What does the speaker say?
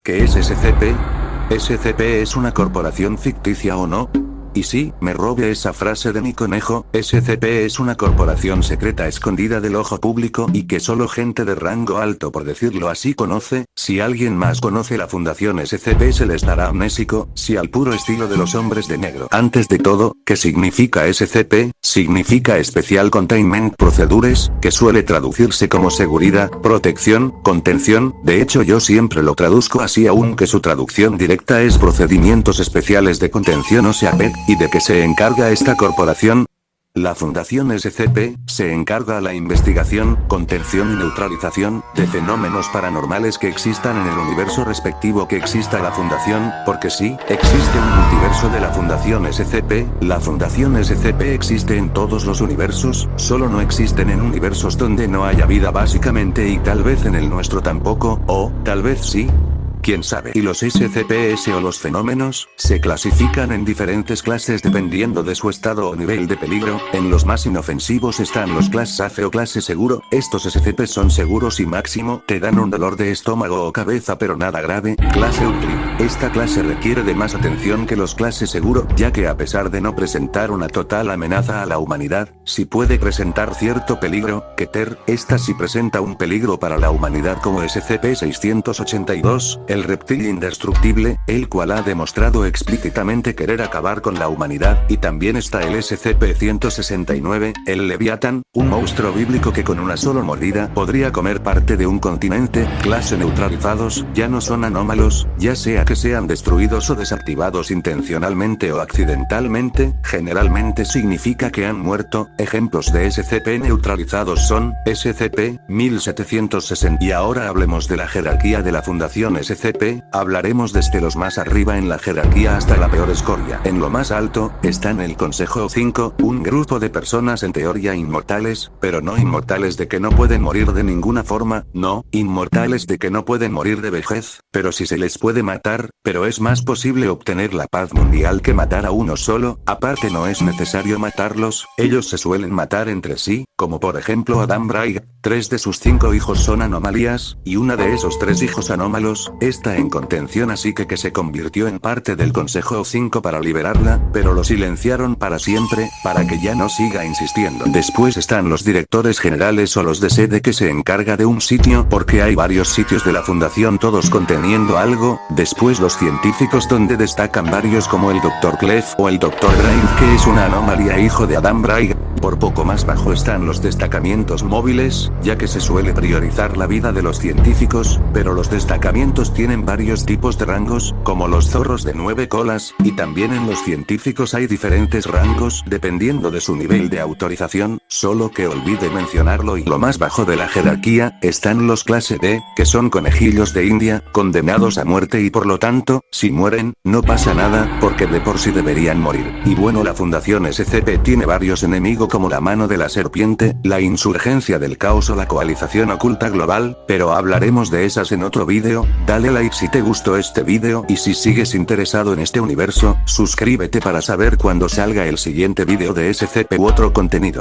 ¿Qué es SCP? ¿SCP es una corporación ficticia o no? Y sí, me robé esa frase de mi conejo, SCP es una corporación secreta escondida del ojo público y que solo gente de rango alto, por decirlo así, conoce. Si alguien más conoce la fundación SCP se les dará amnésico, si al puro estilo de los hombres de negro. Antes de todo, ¿qué significa SCP? Significa Special Containment Procedures, que suele traducirse como seguridad, protección, contención. De hecho yo siempre lo traduzco así, aunque su traducción directa es procedimientos especiales de contención, o sea PEC. ¿Y de qué se encarga esta corporación? La Fundación SCP se encarga la investigación, contención y neutralización de fenómenos paranormales que existan en el universo respectivo que exista la Fundación, porque sí, existe un multiverso de la Fundación SCP. La Fundación SCP existe en todos los universos, solo no existen en universos donde no haya vida básicamente, y tal vez en el nuestro tampoco, o tal vez sí. ¿Quién sabe? Y los SCPs o los fenómenos se clasifican en diferentes clases dependiendo de su estado o nivel de peligro. En los más inofensivos están los clase safe o clase seguro. Estos SCP son seguros y máximo te dan un dolor de estómago o cabeza pero nada grave. Clase útil. Esta clase requiere de más atención que los clase seguro, ya que a pesar de no presentar una total amenaza a la humanidad, sí puede presentar cierto peligro. Keter, esta sí presenta un peligro para la humanidad, como SCP-682. El reptil indestructible, el cual ha demostrado explícitamente querer acabar con la humanidad. Y también está el SCP-169, el Leviatán, un monstruo bíblico que con una sola mordida podría comer parte de un continente. Clase neutralizados, ya no son anómalos, ya sea que sean destruidos o desactivados intencionalmente o accidentalmente, generalmente significa que han muerto. Ejemplos de SCP neutralizados son SCP-1760. Y ahora hablemos de la jerarquía de la Fundación SCP. Hablaremos desde los más arriba en la jerarquía hasta la peor escoria. En lo más alto, están el Consejo 5, un grupo de personas en teoría inmortales, pero no inmortales de que no pueden morir de ninguna forma, no, inmortales de que no pueden morir de vejez, pero sí se les puede matar, pero es más posible obtener la paz mundial que matar a uno solo. Aparte no es necesario matarlos, ellos se suelen matar entre sí, como por ejemplo Adam Bright. 3 de sus 5 hijos son anomalías, y una de esos 3 hijos anómalos está en contención, así que se convirtió en parte del Consejo 5 para liberarla, pero lo silenciaron para siempre, para que ya no siga insistiendo. Después están los directores generales o los de sede que se encarga de un sitio, porque hay varios sitios de la fundación todos conteniendo algo. Después los científicos, donde destacan varios como el Dr. Clef o el Dr. Brain, que es una anomalía hijo de Adam Bright. Por poco más bajo están los destacamientos móviles, ya que se suele priorizar la vida de los científicos, pero los destacamientos tienen varios tipos de rangos, como los zorros de 9 colas, y también en los científicos hay diferentes rangos dependiendo de su nivel de autorización, solo que olvide mencionarlo. Y lo más bajo de la jerarquía están los clase D, que son conejillos de India, condenados a muerte y por lo tanto, si mueren, no pasa nada, porque de por sí deberían morir. Y bueno, la Fundación SCP tiene varios enemigos como la mano de la serpiente, la insurgencia del caos o la coalización oculta global, pero hablaremos de esas en otro vídeo. Dale like si te gustó este vídeo, y si sigues interesado en este universo, suscríbete para saber cuando salga el siguiente vídeo de SCP u otro contenido.